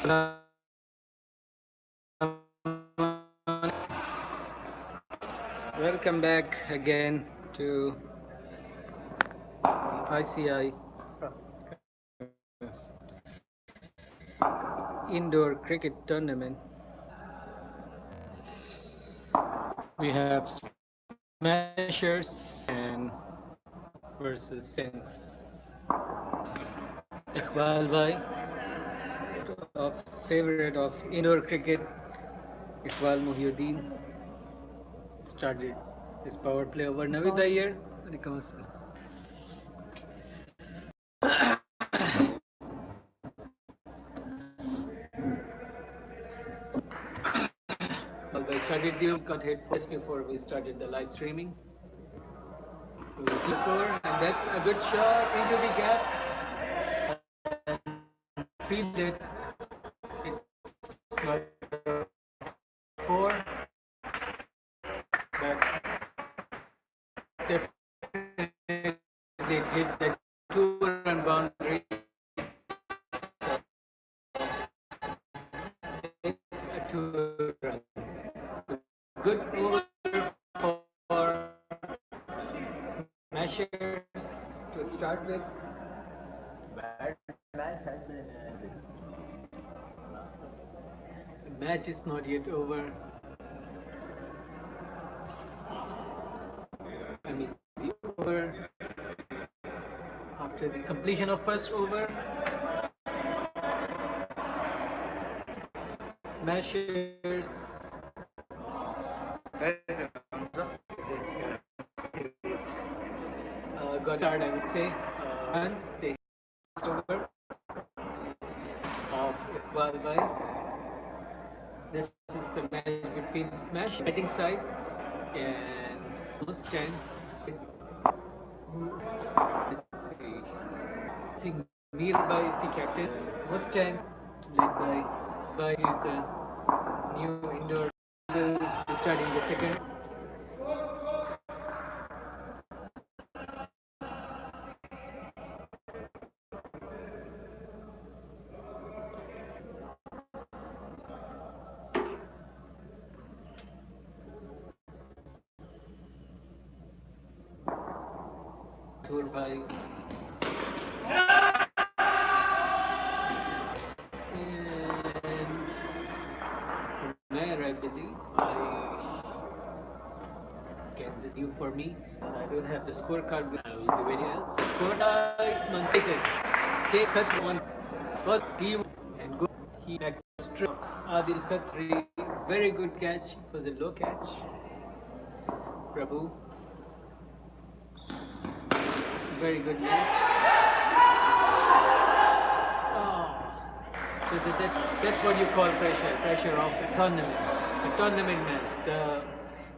Welcome back again to ICI indoor cricket tournament. We have smashers and versus Sengs. Iqbal Bhai, of favorite of indoor cricket, Iqbal Muhyiddin started his power play over Navid Iyer. I started the got hit first before we started the live streaming. We score, and that's a good shot into the gap. And fielded. It's not four, but definitely it hit the 2-run boundary. So it's a 2-run. Good over for smashers to start with. The match is not yet over. I mean, the over after the completion of first over. Smashers. Got hard, I would say. Once they over of Iqbal Bhai. This is the match between Smash batting side and Mustangs. Let's see. I think Mirbai is the captain. Mustangs led by is the new indoor. Will be starting the second. Bhai. And Mayor, I believe this new for me. I don't have the scorecard with I will do anything else. The scorecard Mansited. Take it one was he and go he extra Adil Khatri. Very good catch. It was a low catch. Prabhu. Very good man. Oh. So that's what you call pressure of a tournament match. The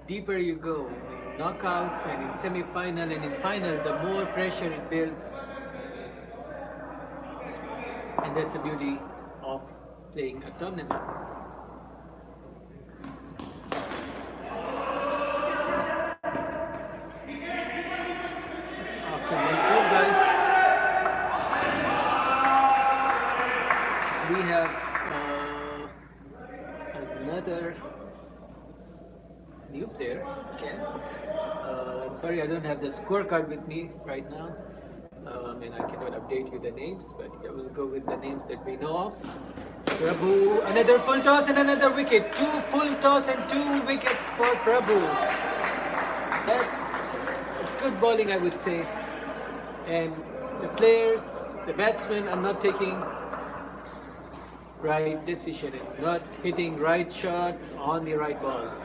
deeper you go in knockouts and in semi-final and in final, the more pressure it builds, and that's the beauty of playing a tournament. After Mansoor Bhai, we have another new player, Ken. I'm sorry I don't have the scorecard with me right now, and I cannot update you the names, but I will go with the names that we know of. Prabhu, another full toss and another wicket. 2 full toss and 2 wickets for Prabhu. That's good bowling, I would say. And the players, the batsmen are not taking right decision and not hitting right shots on the right balls.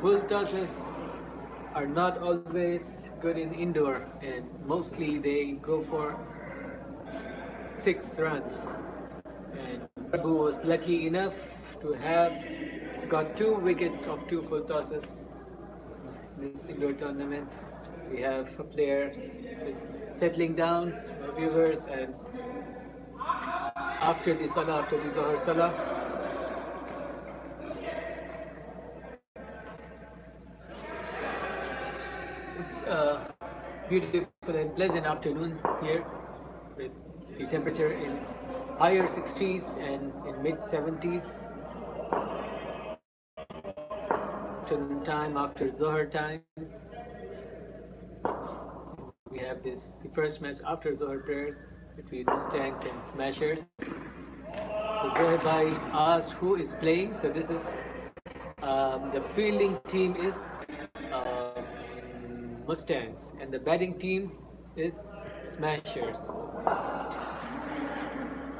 Full tosses are not always good in indoor, and mostly they go for 6 runs. And Prabhu was lucky enough to have got 2 wickets of 2 full tosses in this indoor tournament. We have players just settling down, viewers, and after the Zohar Salah, it's a beautiful and pleasant afternoon here with the temperature in higher 60s and in mid 70s afternoon time, after Zohar time. We have the first match after Zohar prayers between Mustangs and Smashers. So Zohar Bhai asked who is playing. So this is the fielding team is Mustangs and the batting team is Smashers.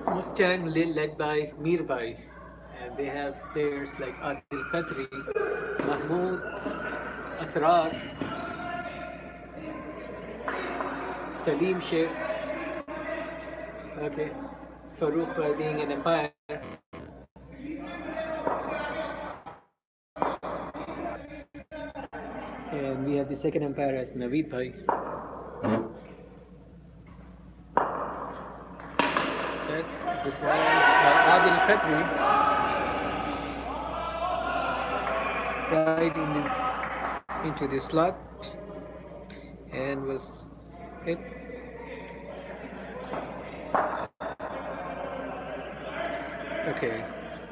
Mustang led by Mir Bhai, and they have players like Adil Khatri, Mahmood, Asrar, Salim Sheikh, okay, Farooq Bhai being an umpire. And we have the second umpire as Naveed Bhai. That's a good ball by Adil Khatri. Right into the slot and was hit. Okay,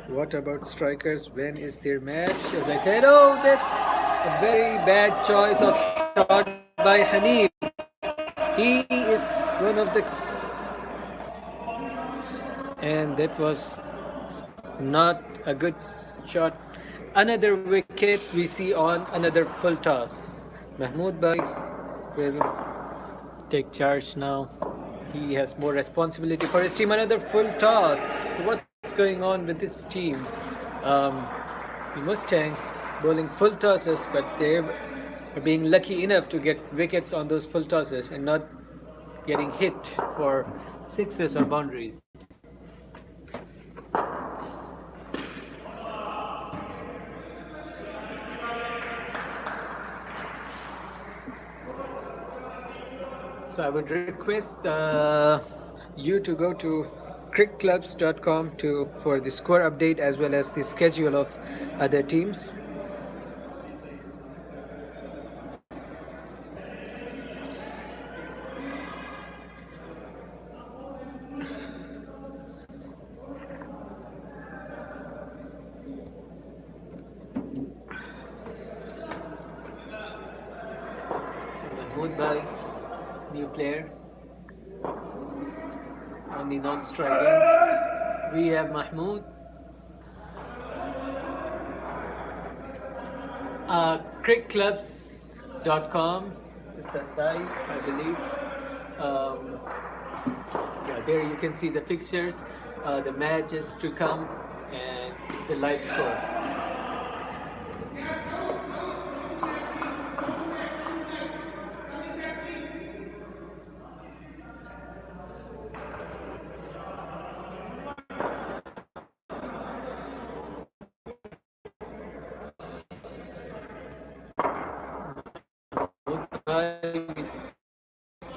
what about strikers? When is their match? As I said, oh, that's a very bad choice of shot by Hanif. He is one of the, and that was not a good shot. Another wicket we see on another full toss. Mahmood Bhai will take charge now. He has more responsibility for his team. Another full toss. What's going on with this team? The Mustangs bowling full tosses, but they are being lucky enough to get wickets on those full tosses and not getting hit for sixes or boundaries. So I would request you to go to crickclubs.com for the score update as well as the schedule of other teams. So Mahmood Bhai, new player on the non-striking. We have Mahmood. Crickclubs.com is the site, I believe. Yeah, there you can see the fixtures, the matches to come, and the live score. With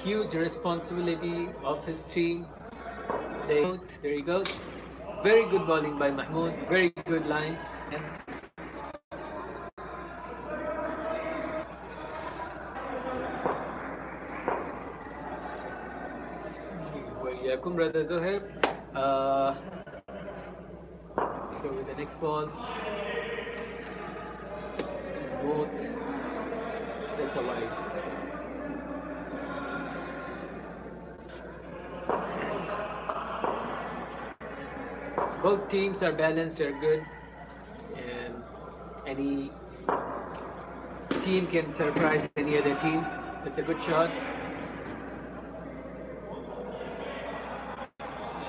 huge responsibility of his team. There he goes. Very good bowling by Mahmood. Very good line. And Yakum brother Zohair. Let's go with the next ball. Both. That's a wide. So both teams are balanced, they're good, and any team can surprise any other team. It's a good shot.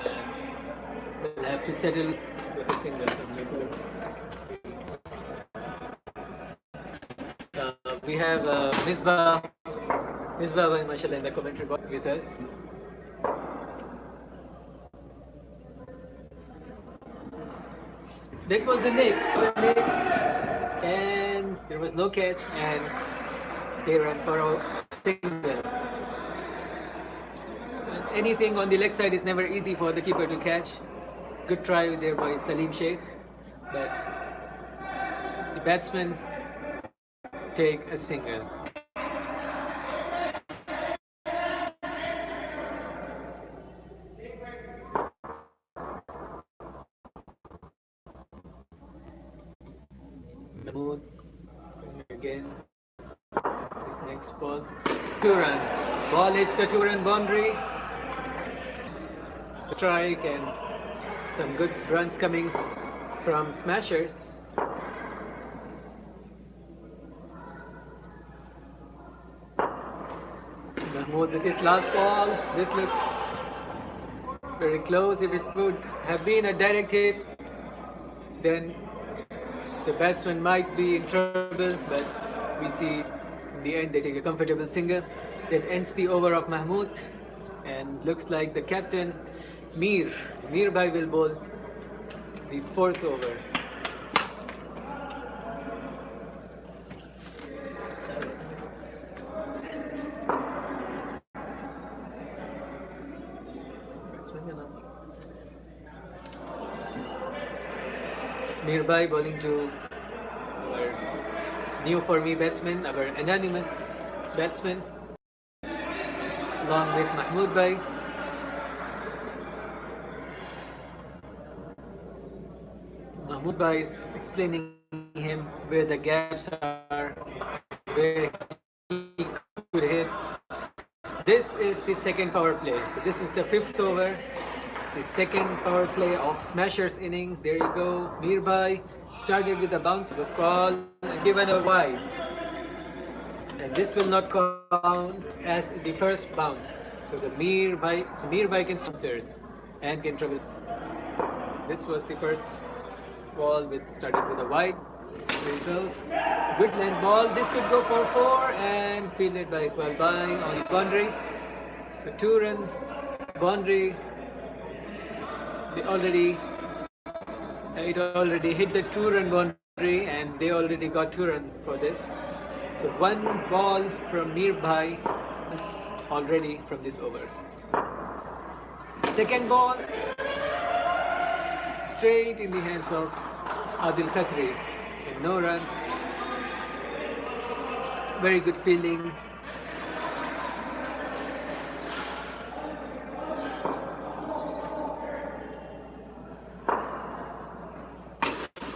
And we'll have to settle with a single from Yakum. We have Misbah Bhai, mashallah, in the commentary box with us. That was a nick, and there was no catch, and they ran for a single. And anything on the leg side is never easy for the keeper to catch. Good try there by Salim Sheikh, but the batsman take a single. Mahmood again. This next ball. 2-run. Ball hits the 2-run boundary. Strike and some good runs coming from smashers. Mahmood with his last ball. This looks very close. If it would have been a direct hit, then the batsman might be in trouble, but we see in the end they take a comfortable single that ends the over of Mahmood, and looks like the captain Mir Bhai will bowl the 4th over. Mir Bhai bowling to our new for me batsman, our anonymous batsman, along with Mahmood Bhai. Mahmood Bhai is explaining him where the gaps are, where he could hit. This is the second power play. So this is the 5th over, the second power play of Smashers inning. There you go. Mir Bhai started with a bounce. It was called and given a wide. And this will not count as the first bounce. So Mir Bhai can answers and can trouble. So this was the first ball started with a wide. There it goes. Good length ball. This could go for 4 and fielded by Iqbal Bhai on the boundary. So 2-run boundary. It already hit the 2-run boundary, and they already got 2 runs for this. So 1 ball from Mir Bhai is already from this over. Second ball straight in the hands of Adil Khatri, and no run. Very good fielding.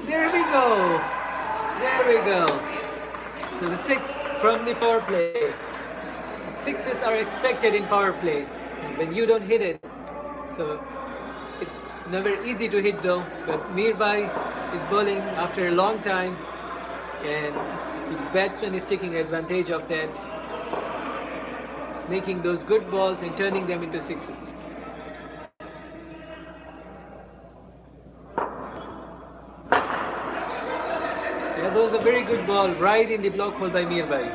There we go. There we go. So the 6 from the power play. 6s are expected in power play, and when you don't hit it, so it's never easy to hit though. But Mir Bhai is bowling after a long time, and the batsman is taking advantage of that. He's making those good balls and turning them into 6s. That was a very good ball right in the block hole by Mir Bhai.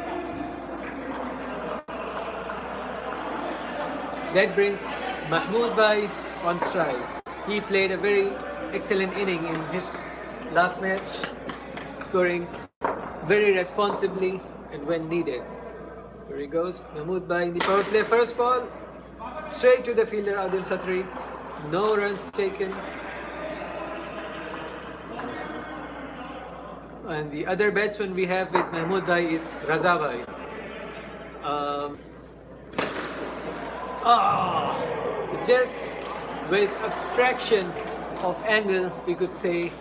That brings Mahmood Bhai on strike. He played a very excellent inning in his last match, scoring very responsibly and when needed. Here he goes, Mahmood Bhai in the power play. First ball, straight to the fielder Adil Khatri. No runs taken. And the other batsman we have with Mahmood Bhai is Raza Bhai. So just with a fraction of angle, we could say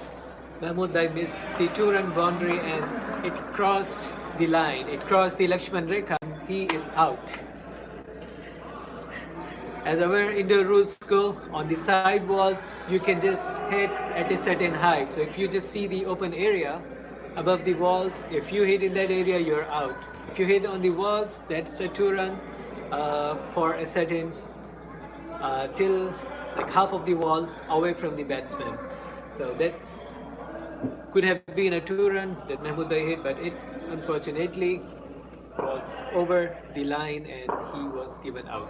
Mahmood Bhai missed the 2-run boundary, and it crossed the line. It crossed the Lakshman Rekha. He is out. As our indoor rules go, on the side walls, you can just hit at a certain height. So if you just see the open area above the walls, if you hit in that area, you're out. If you hit on the walls, that's a 2-run for a certain till like half of the wall away from the batsman. So that's could have been a 2-run that Mahmood Bhai hit, but it unfortunately was over the line and he was given out.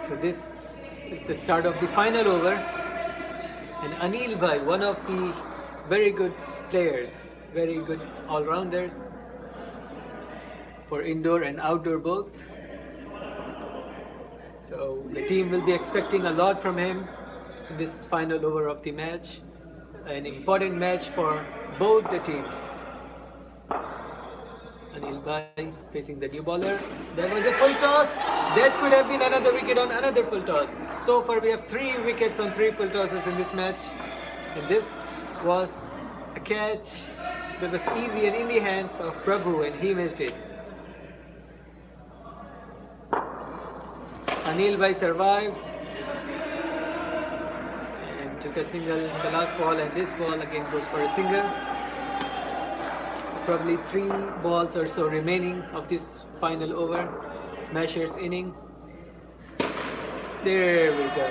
So this is the start of the final over, and Anil Bhai, one of the very good players, very good all-rounders for indoor and outdoor both. So the team will be expecting a lot from him in this final over of the match, an important match for both the teams. Anil Bhai facing the new bowler. There was a full toss. That could have been another wicket on another full toss. So far we have 3 wickets on 3 full tosses in this match. And this was a catch that was easy and in the hands of Prabhu, and he missed it. Anil Bhai survived and took a single in the last ball, and this ball again goes for a single. So probably 3 balls or so remaining of this final over. Smashers inning. There we go.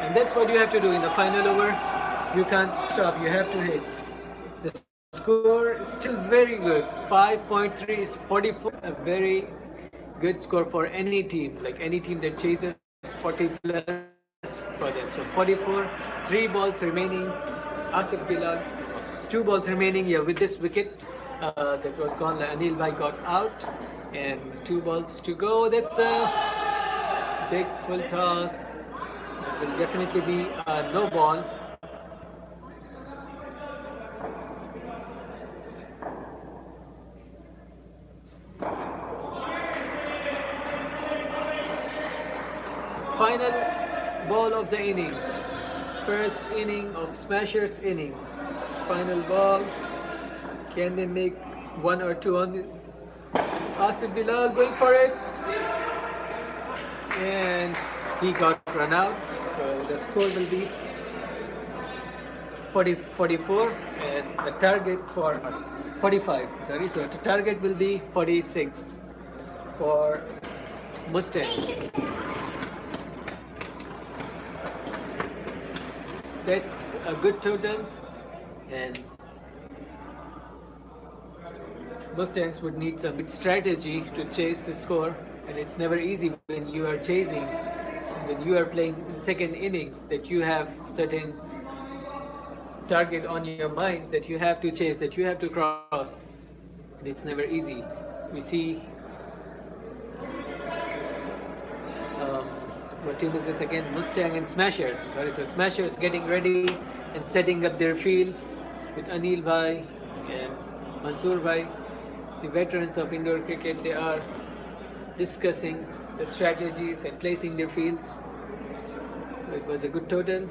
And that's what you have to do in the final over. You can't stop, you have to hit. The score is still very good. 5.3 is 44. A very good score for any team, like any team that chases 40 plus for them. So 44, 3 balls remaining. Asif Bilal, 2 balls remaining. Yeah, with this wicket that was gone, Anil Bhai got out, and 2 balls to go. That's a big full toss. It will definitely be a no ball. Final ball of the innings. First inning of Smashers inning. Final ball. Can they make 1 or 2 on this? Asif Bilal going for it. And he got run out. So the score will be 44, and the target for 45. Sorry, so the target will be 46 for Mustangs. That's a good total, and Mustangs would need some good strategy to chase the score, and it's never easy when you are chasing, when you are playing in second innings, that you have certain target on your mind that you have to chase, that you have to cross, and it's never easy. We see what team is this again? Mustang and Smashers. Sorry, so Smashers getting ready and setting up their field with Anil Bhai and Mansoor Bhai, the veterans of indoor cricket. They are discussing the strategies and placing their fields. So it was a good total.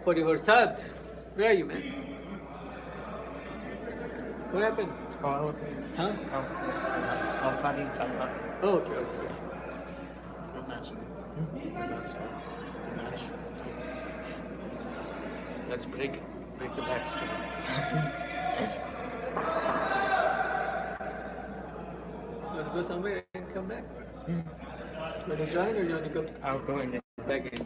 44. Sad, where are you, man? What happened? Oh, Huh? Oh, okay. Let's break the backstreet. You want to go somewhere and come back? You want to join or you want to go I'll go in there. back in?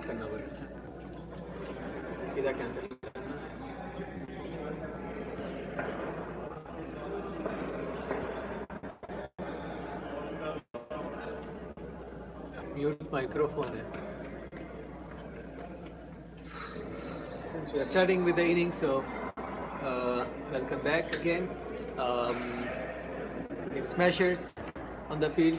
करना पड़ेगा सीधा cancel mute microphone है since we are starting with the innings, so welcome back again. We have Smashers on the field.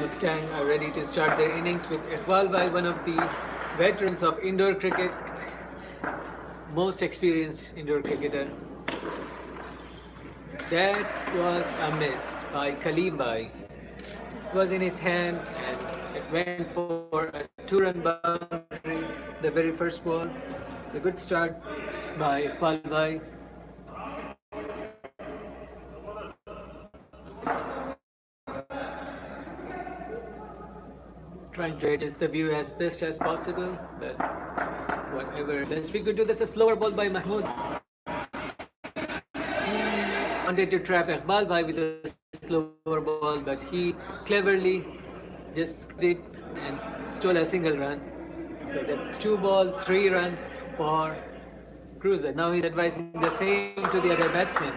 Mustang are ready to start their innings with Iqbal Bhai, one of the veterans of indoor cricket. most experienced indoor cricketer. That was a miss by Kalimbai. It was in his hand and it went for a two-run boundary, the very first ball. It's a good start by Palbai. Trying to adjust the view as best as possible, but whatever best we could do. That's a slower ball by Mahmood. He wanted to trap Iqbal Bhai with a slower ball, but he cleverly just did and stole a single run. So that's 2 ball, 3 runs for Cruiser. Now he's advising the same to the other batsmen.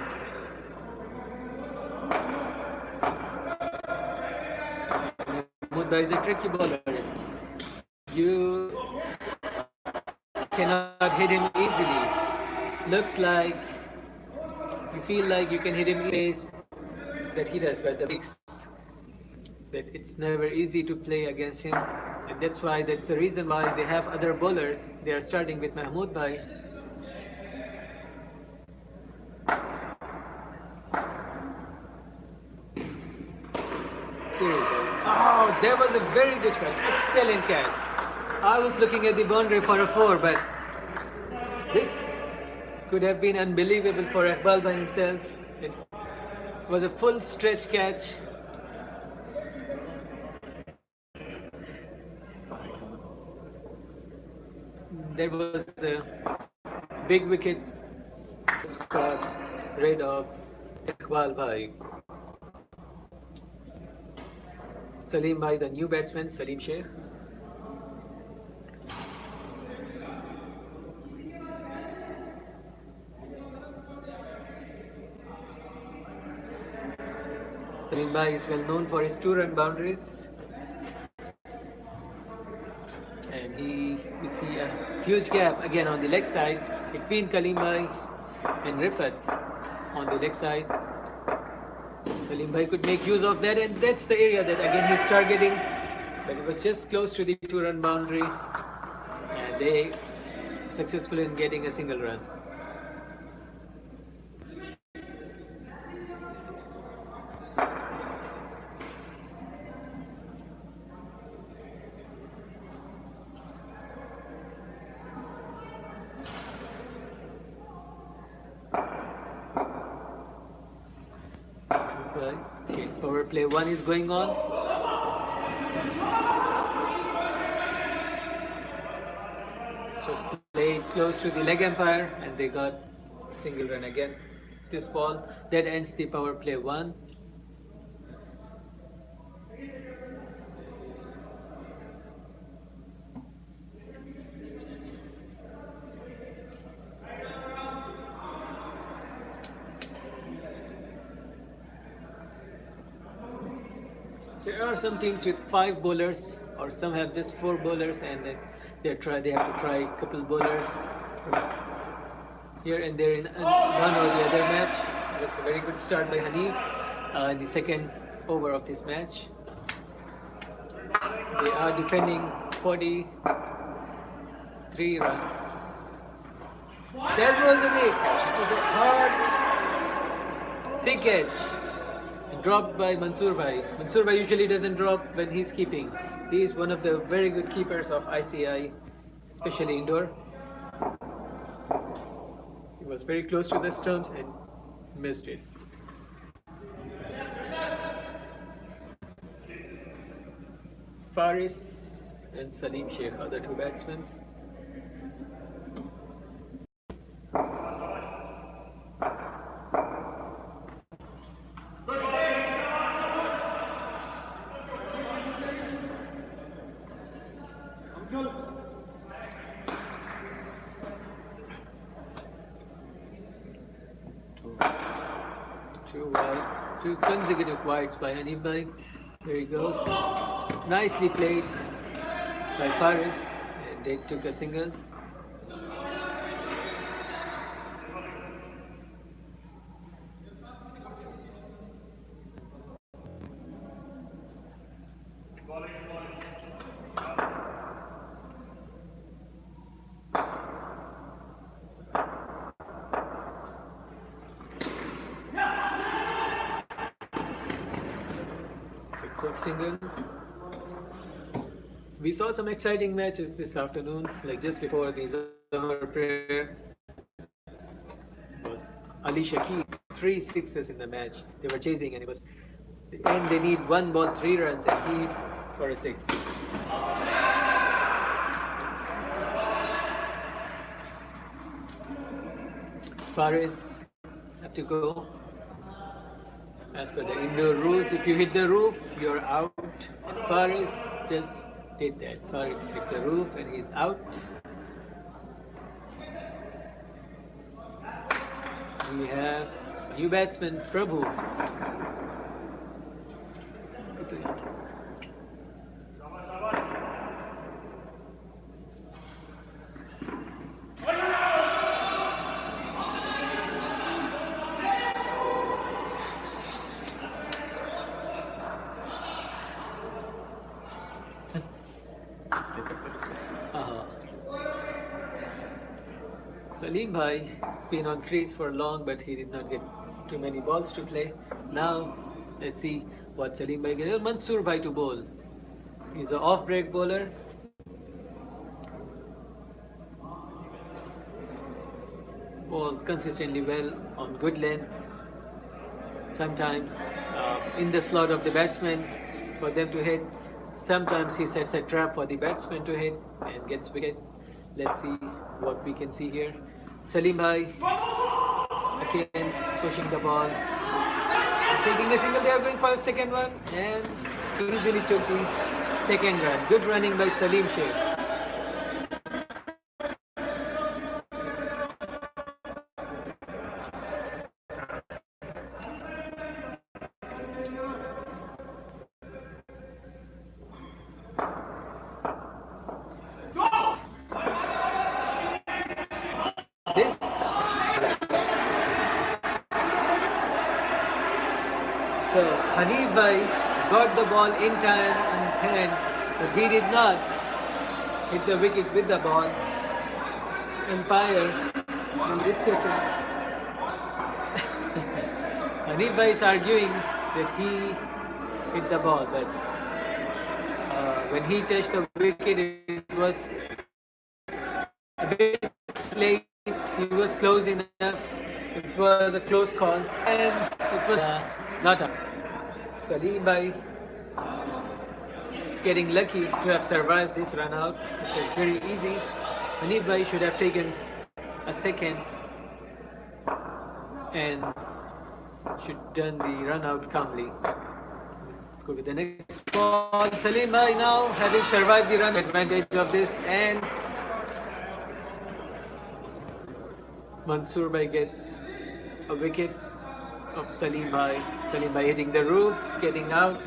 Mahmood Bhai is a tricky bowler. You cannot hit him easily. Looks like you feel like you can hit him in the face that he does, but the breaks that it's never easy to play against him, and that's the reason why they have other bowlers. They are starting with Mahmood Bhai. There he goes. Oh, that was a very good catch. Excellent catch. I was looking at the boundary for a 4, but this could have been unbelievable for Iqbal by himself. It was a full stretch catch. There was a big wicket got rid of Iqbal Bhai. Salim Bhai, the new batsman, Salim Sheikh. Salim Bhai is well known for his 2-run boundaries. And we see a huge gap again on the leg side between Kalim Bhai and Rifat on the leg side. Salim Bhai could make use of that, and that's the area that again he's targeting, but it was just close to the 2-run boundary, and they successful in getting a single run. Okay, power play 1 is going on. Just played close to the leg umpire, and they got a single run again. This ball that ends the power play 1. There are some teams with 5 bowlers, or some have just 4 bowlers, and then they have to try a couple bowlers here and there in one or the other match. That's a very good start by Hanif in the second over of this match. They are defending 43 runs. That was an edge. It was a hard, thick edge. Dropped by Mansoor Bhai. Mansoor Bhai usually doesn't drop when he's keeping. He is one of the very good keepers of ICI, especially indoor. He was very close to the stumps and missed it. Faris and Salim Sheikh are the 2 batsmen. Two consecutive wides by Hanif Bhai. There he goes. Nicely played by Faris, and they took a single. quick single. We saw some exciting matches this afternoon, like just before the Zohar prayer. Was Ali Shakir, 3 6s in the match. They were chasing and it was and they need 1 ball, 3 runs and he hit for a 6. Faris have to go. As per the indoor rules, if you hit the roof, you're out. And Faris just did that. Faris hit the roof and he's out. We have new batsman Prabhu. Salim Bhai has been on crease for long, but he did not get too many balls to play. Now, let's see what Salim Bhai gets. Mansoor Bhai to bowl. He's an off-break bowler. Bowls consistently well on good length. Sometimes in the slot of the batsman for them to hit. Sometimes he sets a trap for the batsman to hit and gets wicket. Let's see what we can see here. Salim Bhai again pushing the ball, taking a single. They are going for a second one and easily took the second run. Good running by Salim Sheikh. This so Hanif Bhai got the ball in time in his hand, but he did not hit the wicket with the ball. Umpire will discuss it. Hanif Bhai is arguing that he hit the ball, but when he touched the wicket, it was a bit late. He was close enough. It was a close call, and it was not up. Salim Bhai is getting lucky to have survived this run out, which is very easy. Hanif Bhai should have taken a second and should done the run out calmly. Let's go with the next ball. Salim Bhai now having survived the run, advantage of this, and Mansoor Bhai gets a wicket of Salim Bhai. Salim Bhai hitting the roof, getting out.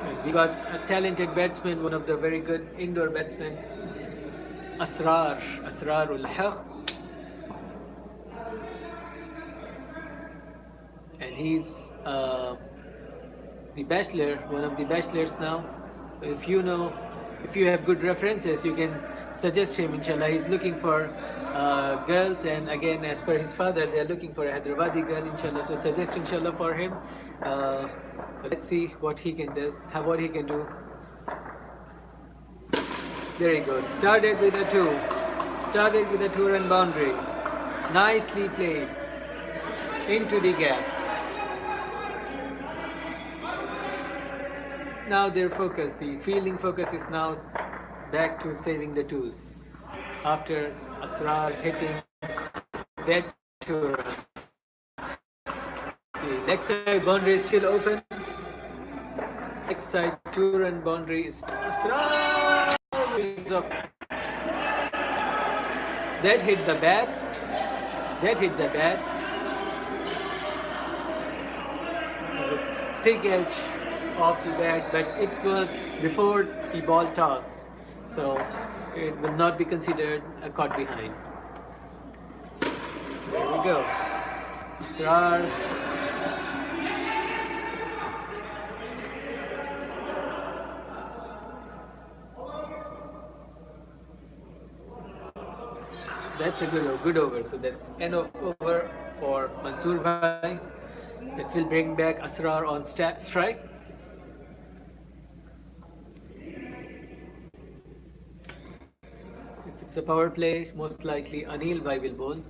And we got a talented batsman, one of the very good indoor batsmen, Asrar ul Haq. And he's the bachelor, one of the bachelors now. If you have good references, you can suggest him, inshallah. He's looking for girls, and again, as per his father, they are looking for a Hyderabadi girl, inshallah. So suggest, inshallah, for him. So let's see what he can do. There he goes. Started with a 2-run boundary. Nicely played into the gap. Now their focus, the fielding focus, is now back to saving the 2s. After Asrar hitting that 2-run. The leg side boundary is still open. Leg side 2-run boundary is Asrar is off. That hit the bat. There's a thick edge of the bat, but it was before the ball toss, so it will not be considered a caught behind. There we go. Asrar. That's a good over. So that's end of over for Mansoor Bhai. It will bring back Asrar on strike. If it's a power play, most likely Anil Bhai will bowl.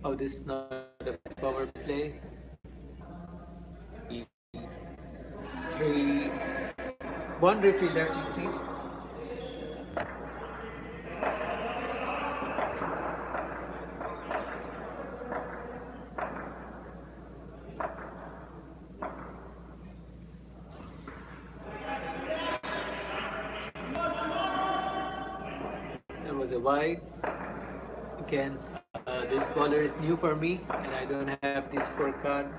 Oh, this is not a power play. 3 boundary fielders you see. There was a wide. Again, this bowler is new for me, and I don't have this scorecard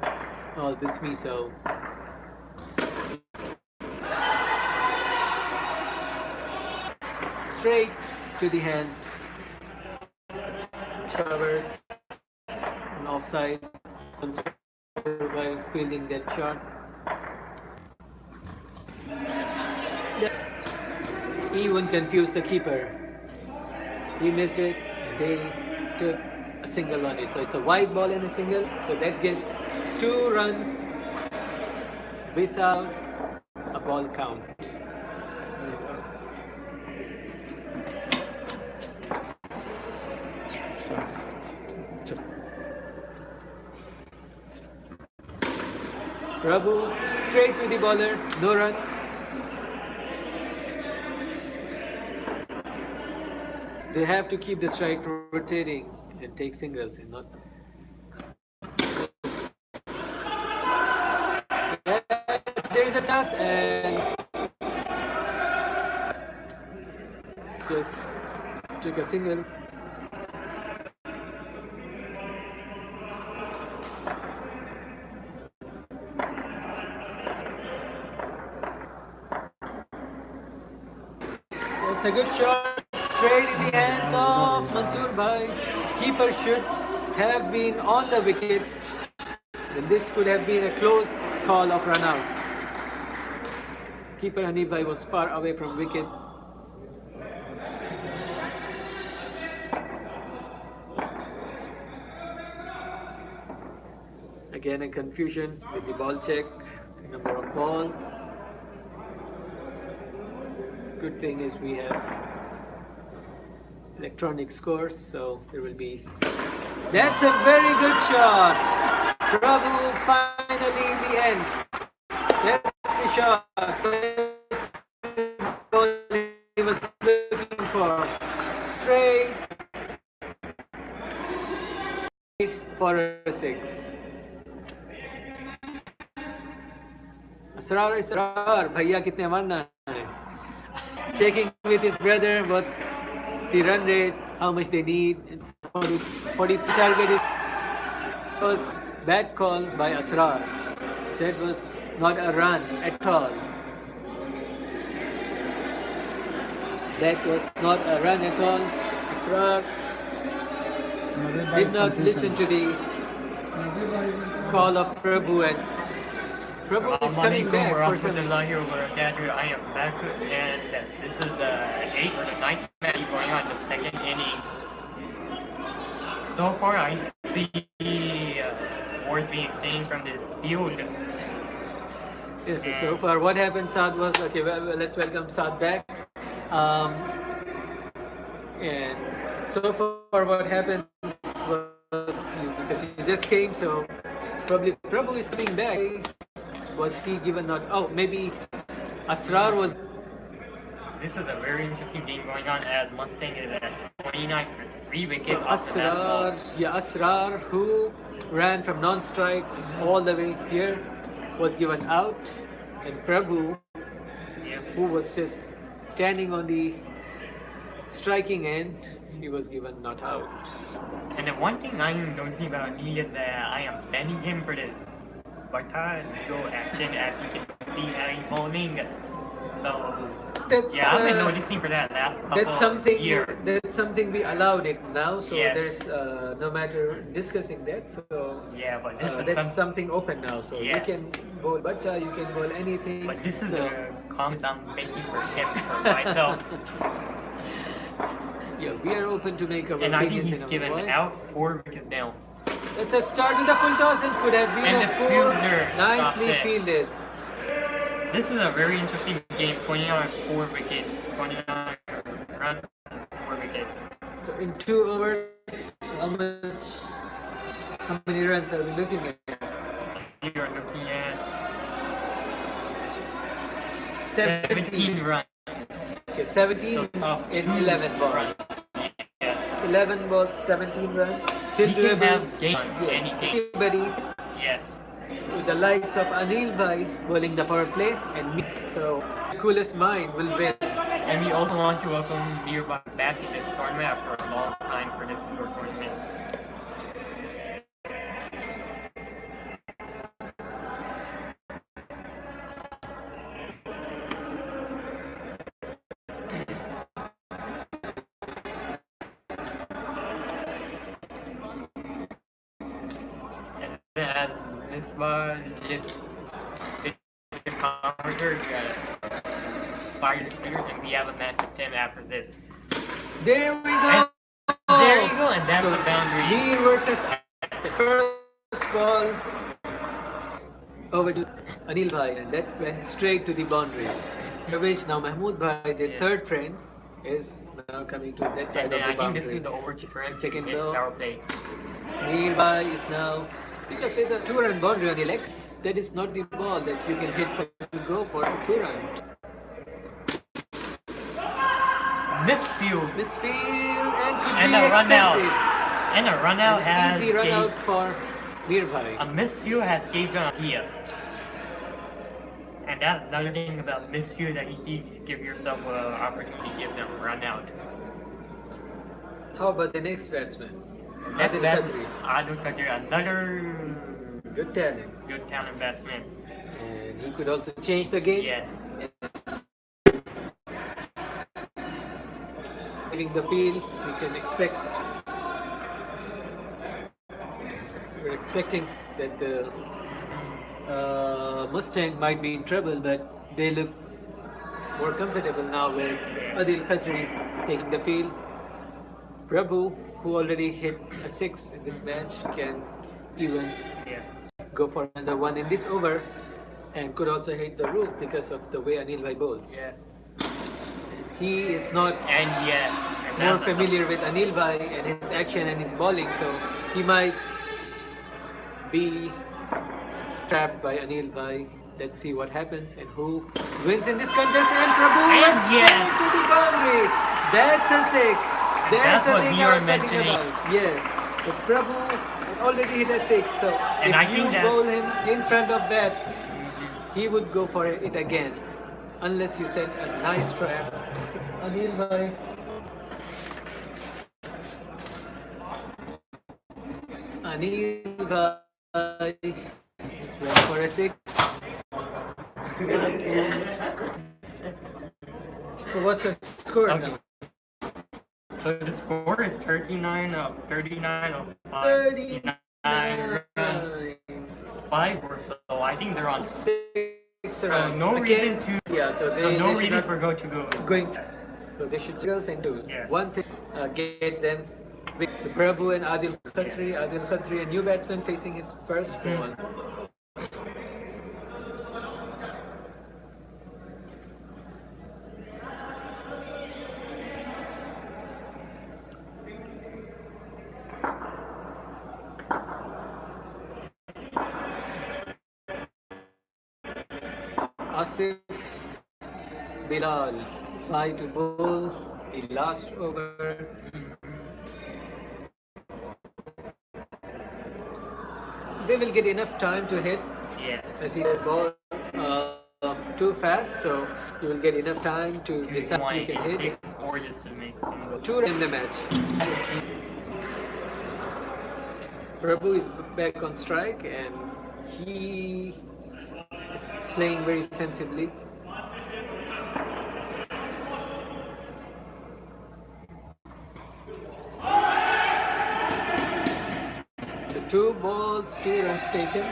all with me, so straight to the hands. Covers an offside by fielding that shot. He even confused the keeper. He missed it. They took a single on it. So it's a wide ball and a single. So that gives 2 runs without a ball count. Prabhu straight to the bowler, no runs. They have to keep the strike rotating and take singles and not. Yeah, there is a chance and just took a single. It's a good shot, straight in the hands of Mansoor Bhai. Keeper should have been on the wicket. Then this could have been a close call of run out. Keeper Hanif Bhai was far away from wickets. Again a confusion with the ball check, the number of balls. Good thing is we have electronic scores, so there will be. That's a very good shot. Prabhu finally in the end. That's the shot. That's the he was looking for. Straight for a 6. Asrar, भैया कितने मारना है? Checking with his brother what's the run rate, how much they need. 40 target was bad call by Asrar. That was not a run at all. That was not a run at all. Asrar did not listen to the call of Prabhu, and Prabhu is coming back for some. I am back, and this is the 8th or the 9th match going on, the second innings. So far, I see words being exchanged from this field. Yes, so far what happened, Saad, was okay. Well, let's welcome Saad back. And so far, what happened was because he just came, so probably Prabhu is coming back. Was he given not? Oh, maybe Asrar was. This is a very interesting game going on as Mustang is at 29 for 3 wickets. So Asrar, who ran from non-strike all the way here, was given out, and Prabhu, who was just standing on the striking end, he was given not out. And the one thing I am noticing about Neil is that I am banning him for the Bata go action, as you can see I'm bowling. So I've been noticing for that last couple years. That's something we allowed it now, so Yes. there's no matter discussing that. So but this is that's something open now. So you Yes. can bowl Bata, you can bowl anything. But this is so, the comment I'm making for him, for myself. Yeah, we are open to make our And I think opinions he's in our given voice. out 4 wickets now. It's a start with a full toss and could have been And a the 4. fielder Nicely stops it. fielded. This is a very interesting game. 29 4 wickets. 29 runs, 4 wickets. So in 2 overs, how many runs are we looking at? You are looking at 17 runs. Okay, 17 So off in 2 11 balls. runs. Yes. 11 balls, 17 runs. Still He can doable. have game on Yes. any game. Anybody Yes. with the likes of Anil Bhai bowling the power play and me. So the coolest mind will win. And we also want to welcome Nearby back in this tournament after a long time for this indoor tournament. And as this was the commenter, fired and we have a match with him after this. There we go. There you go, and that's So the boundary. Lee versus the first ball over to Anil Bhai, and that went straight to the boundary. Which now Mahmood Bhai, their Yeah. third friend, is now coming to that side And of then the I think boundary. this is the over to Frank Second hit ball. power play. Anil Bhai is now, because there's a 2-run boundary on the legs, that is not the ball that you can hit for to go for a 2-run. Misfield. Misfield and could And be a run out. expensive. And a run out An has easy run gave, out for Nearby. a misfield has gave them an idea. And that's another thing about misfield that you give yourself an opportunity to give them a run out. How about the next batsman? That's Adil that Khatri. Adil Khatri, another Good talent. good talent batsman. And he could also change the game. Yes. Leaving the field, we can expect. We're expecting that the Mustang might be in trouble, but they look more comfortable now with Adil Khatri taking the field. Prabhu, who already hit a 6 in this match, can even Yes. go for another one in this over and could also hit the roof because of the way Anil Bhai bowls. Yeah. He is not And yes. And more that's familiar with Anil Bhai and his action and his bowling, so he might be trapped by Anil Bhai. Let's see what happens and who wins in this contest. And Prabhu And went straight yes. to the boundary. That's a 6. That's that's the what thing we I were was talking mentioning. about. Yes. But Prabhu had already hit a 6, so And if I you think that- bowl him in front of that, he would go for it again. Unless you set a nice trap. So Anil Bhai. Anil Bhai is went for a 6. So what's the score Okay. now? So the score is 39 of 5. 39. 5 or so. I think they're on. 6 So runs. no Again, reason to. yeah, so So no they should reason not for go to go. going. So they should girls and twos. Yes. Once it get them. So Prabhu and Adil Khatri, a new batsman facing his first ball. Asif Bilal try to bowl the last over. They will get enough time to hit Yes. as he has ball too fast, so you will get enough time to decide if you can hit it. 6 or just to make some go. 2 in the match. Prabhu is back on strike and he is playing very sensibly. So 2 balls, 2 runs taken.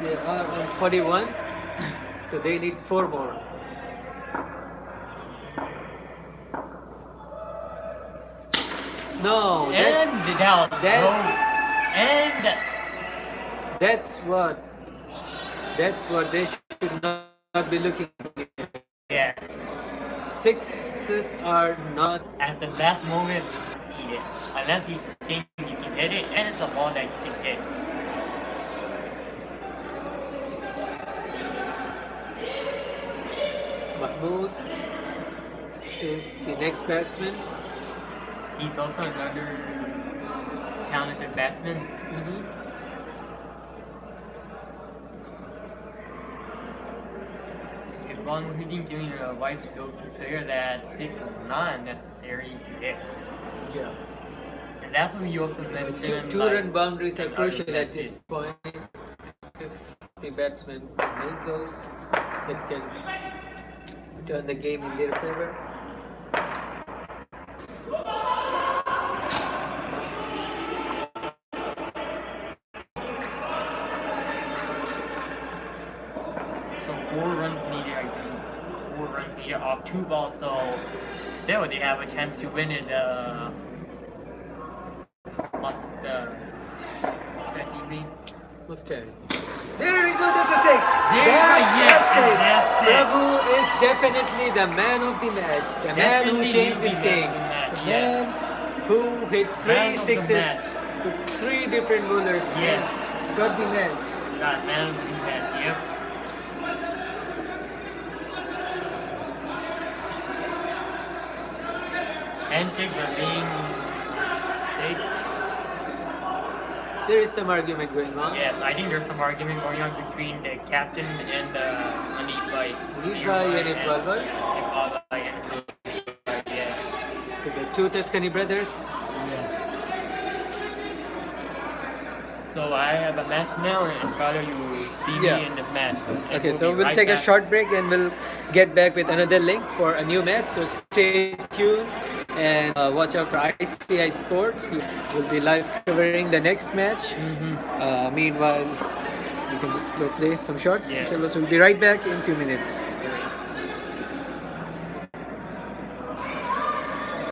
They are on 41, so they need 4 more. No, And down. that's And that's what they should not be looking at. yes. Sixes are not. At the last moment, yeah. Unless you think you can hit it, and it's a ball that you can hit. Mahmoud is the next batsman. He's also another talented batsman. If one hitting giving advice to those players that six is not necessary to hit. Yeah. And that's what he also mentioned. Two-run boundaries are in crucial other at this matches. point. If the batsmen make those, it can turn the game in their favor. So 4 runs needed, I think. 4 runs needed off 2 balls, so still they have a chance to win it. What's that TV? Mustang. There we go, that's a six. There That's we go, yes, a six. that's it. Prabhu is definitely the man of the match. The man who Definitely changed will be this man game. of the match, The yes. man who hit Man three of the sixes match. to 3 different bowlers. Yes. And got the match. Got man of the match, yep. Handshakes are being shake. There is some argument going on. Yes, I think there's some argument going on between the captain and Hanif Bhai. And Iqbal Bhai. Iqbal Bhai and yeah. So the two Tuscany brothers. So I have a match now, and inshallah you will see Yeah. me in this match. And Okay, so be we'll right take a back. short break and we'll get back with another link for a new match. So stay tuned and watch out for ICI Sports. We'll be live covering the next match. Meanwhile, you can just go play some shots. Yes. Inshallah, so we'll be right back in a few minutes.